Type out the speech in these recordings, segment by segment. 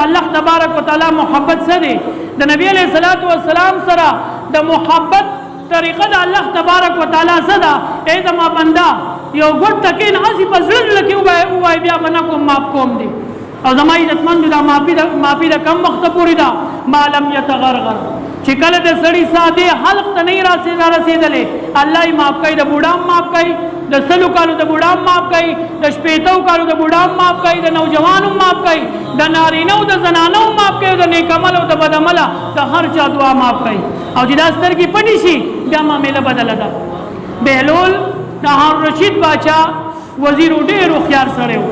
الله تبارک وتعالى محبت سره د نبی علیہ الصلوۃ والسلام سره د محبت طریقه د الله تبارک وتعالى سره اے زما بندا یو ګټ تکین اسی پزړل لکه وای بیا بنا کوم ماپ کوم دی او زما عزتمند دا مافی دا کم وخت پوری دا معلوم یتغرغر چې کله د سړی ساده حلق ته نه رسیدلې الله یې معاف کوي د بوډام معاف کوي د سلو کالو د بوډام معاف کوي د شپېتو کالو د بوډام معاف کوي د نوجوانو معاف کوي د نارینو د زنانو معاف کوي د نیک عمل او د بد عمل د هر چا دعا معاف کوي او چې دا سترګې پټې شي بیا معامله بدله ده بهلول د هارون رشید باچا وزیر ډېر هوښیار سړی و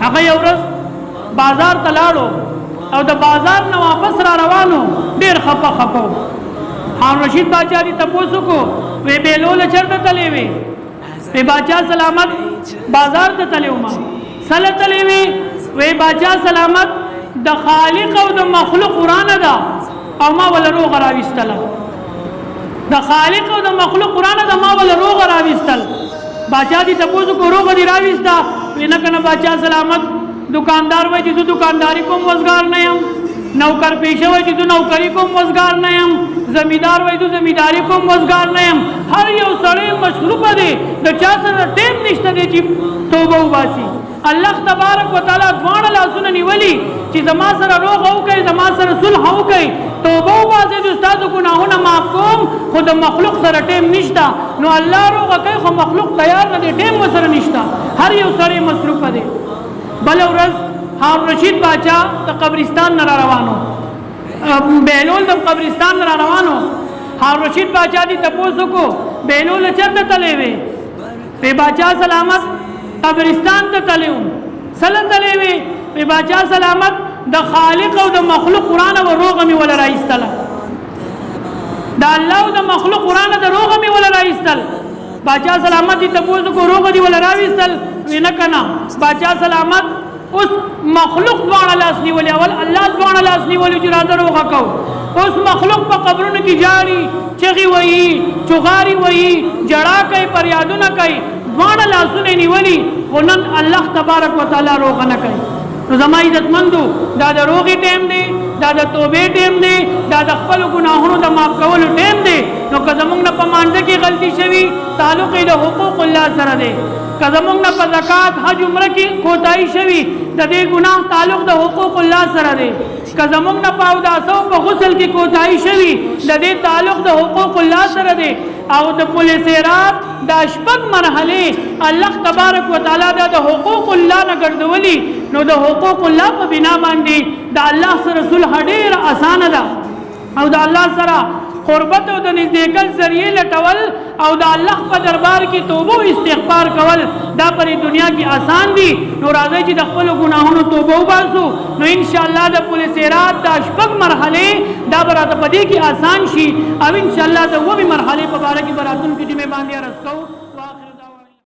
هغه یو ورځ بازار ته لاړو او د بازار نه واپس را روانو ډېر خپه هارون رشید باچا دې تپوس وکړو وی بهلول چېرته تللی وې وی باچا سلامت بازار ته تللی وم سله تللی وې وی باچا سلامت د خالق او د مخلوق قرآن ده او ما ولا روغه راویستله د خالق او د مخلوق قرآن ده ما ولا روغه راویستل باچا دې تپوس وکړو روغه دې راویسته وی نه کنه باچا سلامت दुकानदार वही जितु दुकानदारी को रोजगार नहीं हम नौकर पेशा वही जितु नौकरी को रोजगार नहीं हम जमींदार वही तो जमींदारी को रोजगार नहीं हम हर यो सड़े मशरूफ दे द चासर टेम निश्ता दे जी तौबा उबासी अल्लाह तबारक व तआला द्वाण ला सुननी वली कि जमा सर रोग हो गए जमा सर सुलह हो गए तौबा उबासी जो उस्ताद गुनाहों न माफ कोम खुद मखलूक सर टेम निश्ता नो अल्लाह रोग कई खो मखलूक तैयार न दे टेम वसर निश्ता हर यो सड़े मशरूफ दे बल ورځ هارون رشید باچا د قبرستان نه روانو بهلول د قبرستان نه روانو هارون رشید باچا دې تپوس کو بهلول چرته تللی وې په باچا سلامت قبرستان ته تللی و سلام تللی وې په باچا سلامت د خالق او د مخلوق قرآن او روغه می ولا راایستله د الله او د مخلوق قرآن د روغه می ولا راایستل باچا سلامت دې تپوس کو روغه دی ولا راويستل وینا کنا باچا سلامت اس مخلوق دوان لاس نیولې اول الله دوان لاس نیولې چې راځه روغه کو اس مخلوق په قبرونو کې جاړي چغي وایي چغاري وایي جړا کوي پریادونه کوي دوان لاسونه نیولې ونن الله تبارک وتعالى روغه نه کوي نو زما عزتمندو دا د روغي ټیم دی دا د توبې ټیم دی دا د خپل ګناهونو د معاف کولو ټیم دی نو که زمونږ نه په مانځه کې غلطي شوي تعلق یې د حقوق الله سره دی که زمونږ نه په زکات حج عمره کې کوتاهي شوي د دې ګناه تعلق د حقوق الله سره دی که زمونږ نه په اوداسو په غسل کې کوتاهي شوي د دې تعلق د حقوق الله سره دی او د پولیس رات دا شپږ مرحله الله تبارک وتعالى د حقوق الله نه ګرځولي نو د حقوق الله په بنا باندې د الله سره صلح ډېر اسانه ده او د الله سره قربت او د نزدېکت ذریعہ لټول او د الله په دربار کې توبه او استغفار کول دا پر دنیا کې آسان دي نو راځي چې د خپل ګناهونو توبه وباسو نو ان شاء الله د پولیس رات د شپږ مرحله دا برات په دې کې آسان شي او ان شاء الله د وې مرحله په اړه کې براتون کې دې باندې رسکو